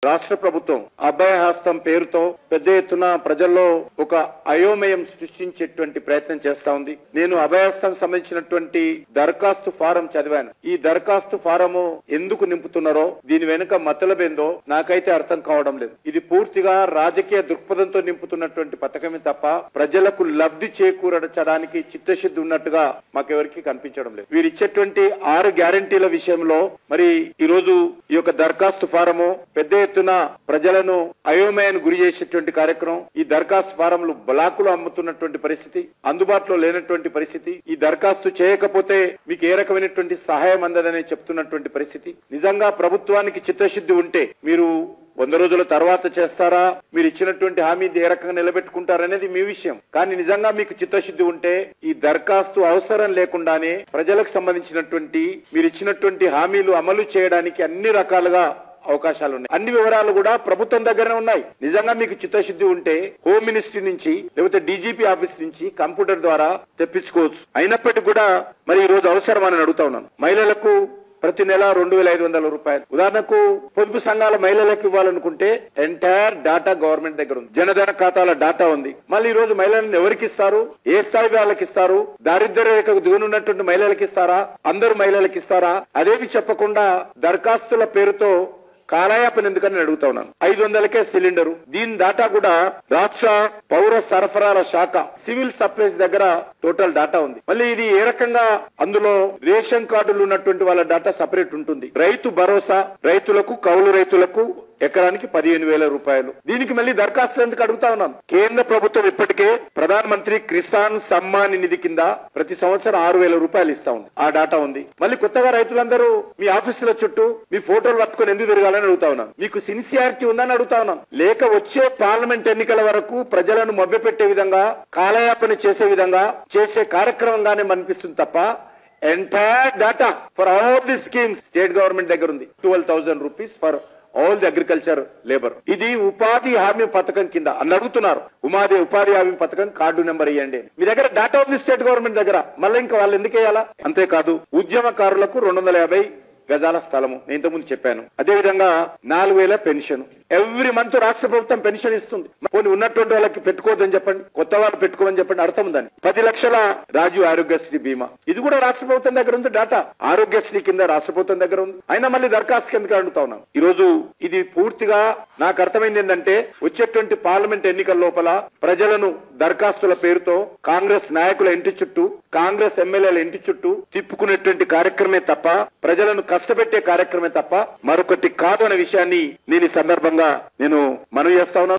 రాష్ట్ర ప్రభుత్వం అభయహస్తం పేరుతో పెద్ద ఎత్తున ప్రజల్లో ఒక అయోమయం సృష్టించేటువంటి ప్రయత్నం చేస్తా ఉంది. నేను అభయహస్తం సంబంధించినటువంటి దరఖాస్తు ఫారం చదివాను. ఈ దరఖాస్తు ఫారము ఎందుకు నింపుతున్నారో, దీని వెనుక మతలబేందో నాకైతే అర్థం కావడం లేదు. ఇది పూర్తిగా రాజకీయ దృక్పథంతో నింపుతున్నటువంటి పథకమే తప్ప ప్రజలకు లబ్ధి చేకూరచడానికి చిత్తశుద్ధి ఉన్నట్టుగా మాకెవరికి కనిపించడం లేదు. వీరు ఇచ్చేటువంటి 6 గ్యారంటీల విషయంలో మరి ఈ రోజు ఈ యొక్క దరఖాస్తు ఫారము పెద్ద ఎత్తున ప్రజలను అయోమయానికి గురి చేసేటువంటి కార్యక్రమం. ఈ దరఖాస్తు ఫారంలు బ్లాకులు అమ్ముతున్నటువంటి పరిస్థితి, అందుబాటులో లేనటువంటి పరిస్థితి. ఈ దరఖాస్తు చేయకపోతే మీకు ఏ రకమైనటువంటి సహాయం అందదని చెప్తున్నటువంటి పరిస్థితి. నిజంగా ప్రభుత్వానికి చిత్తశుద్ధి ఉంటే మీరు 100 రోజుల తర్వాత చేస్తారా, మీరు ఇచ్చినటువంటి హామీ ఏ రకంగా నిలబెట్టుకుంటారనేది మీ విషయం. కానీ నిజంగా మీకు చిత్తశుద్ధి ఉంటే ఈ దరఖాస్తు అవసరం లేకుండానే ప్రజలకు సంబంధించినటువంటి మీరు ఇచ్చినటువంటి హామీలు అమలు చేయడానికి అన్ని రకాలుగా అవకాశాలు ఉన్నాయి. అన్ని వివరాలు కూడా ప్రభుత్వం దగ్గరనే ఉన్నాయి. నిజంగా మీకు చిత్తశుద్ధి ఉంటే హోమ్ మినిస్ట్రీ నుంచి లేకపోతే డీజీపీ ఆఫీస్ నుంచి కంప్యూటర్ ద్వారా తెప్పించుకోవచ్చు. అయినప్పటికీ కూడా మరి ఈ రోజు అవసరం అని అడుగుతా ఉన్నాను. మహిళలకు ప్రతి నెల 2,500 రూపాయలు. ఉదాహరణకు పొదుపు సంఘాల మహిళలకు ఇవ్వాలనుకుంటే ఎంటైర్ డాటా గవర్నమెంట్ దగ్గర ఉంది. జనధన ఖాతాల డాటా ఉంది. మళ్ళీ ఈ రోజు మహిళలను ఎవరికి ఇస్తారు, ఏ స్థాయి వాళ్ళకి ఇస్తారు, దారిద్ర్య రేఖకు దిగునున్నటువంటి మహిళలకు ఇస్తారా, అందరు మహిళలకు ఇస్తారా, అదేమి చెప్పకుండా దరఖాస్తుల పేరుతో కాలయాపన ఎందుకని అడుగుతా ఉన్నాను. 500కే సిలిండరు. దీని డాటా కూడా రాష్ట్ర పౌర సరఫరాల శాఖ సివిల్ సప్లైస్ దగ్గర టోటల్ డాటా ఉంది. మళ్ళీ ఇది ఏ రకంగా అందులో రేషన్ కార్డులు ఉన్నటువంటి వాళ్ళ డాటా సపరేట్ ఉంటుంది. రైతు భరోసా రైతులకు, కౌలు రైతులకు ఎకరానికి 15,000 రూపాయలు. దీనికి మళ్ళీ దరఖాస్తులు ఎందుకు అడుగుతా ఉన్నాను. కేంద్ర ప్రభుత్వం ఇప్పటికే ప్రధానమంత్రి కిసాన్ సమ్మాన్ నిధి కింద ప్రతి సంవత్సరం 6,000 రూపాయలు ఇస్తా ఉంది. ఆ డాటా ఉంది. మళ్ళీ కొత్తగా రైతులందరూ మీ ఆఫీసుల చుట్టూ మీ ఫోటోలు పట్టుకొని ఎందుకు తిరగాలని అడుగుతా ఉన్నాను. మీకు సిన్సియారిటీ ఉందని అడుగుతా ఉన్నాను. లేక వచ్చే పార్లమెంట్ ఎన్నికల వరకు ప్రజలను మభ్యపెట్టే విధంగా, కాలయాపన చేసే విధంగా చేసే కార్యక్రమంగానే అనిపిస్తుంది తప్ప entire data for all the schemes state government దగ్గర ఉంది. 12,000 rupees for all the agriculture labour. ఇది ఉపాధి హామీ పథకం కింద అని అడుగుతున్నారు. ఉపాధి హామీ పథకం కార్డు నెంబర్ ఇవ్వండి. మీ దగ్గర డాటా ఉంది స్టేట్ గవర్నమెంట్ దగ్గర. మళ్ళీ ఇంకా వాళ్ళు ఎందుకు వేయాలా? అంతేకాదు ఉద్యమకారులకు 250 గజాల స్థలము నేను ఇంతకుముందు చెప్పాను. అదేవిధంగా 4,000 పెన్షన్. ఎవ్రీ మంత్ రాష్ట్ర ప్రభుత్వం పెన్షన్ ఇస్తుంది. పోనీ ఉన్నటువంటి వాళ్ళకి పెట్టుకోవద్దని చెప్పండి, కొత్త వాళ్ళు పెట్టుకోమని చెప్పండి, అర్థం ఉందని. 10 లక్షల రాజీవ్ ఆరోగ్యశ్రీ బీమా. ఇది కూడా రాష్ట్ర ప్రభుత్వం దగ్గర ఉంది డాటా. ఆరోగ్యశ్రీ కింద రాష్ట్ర ప్రభుత్వం దగ్గర ఉంది. అయినా మళ్ళీ దరఖాస్తు కిందకి అడుగుతా ఉన్నాం. ఈ రోజు ఇది పూర్తిగా నాకు అర్థమైంది ఏంటంటే వచ్చేటువంటి పార్లమెంట్ ఎన్నికల లోపల ప్రజలను దరఖాస్తుల పేరుతో కాంగ్రెస్ నాయకుల ఇంటి చుట్టూ, కాంగ్రెస్ ఎమ్మెల్యేల ఇంటి చుట్టూ తిప్పుకునేటువంటి కార్యక్రమే తప్ప, ప్రజలను కష్టపెట్టే కార్యక్రమే తప్ప మరొకటి కాదు అనే విషయాన్ని నేను ఈ సందర్భంగా మనవి చేస్తా ఉన్నాను.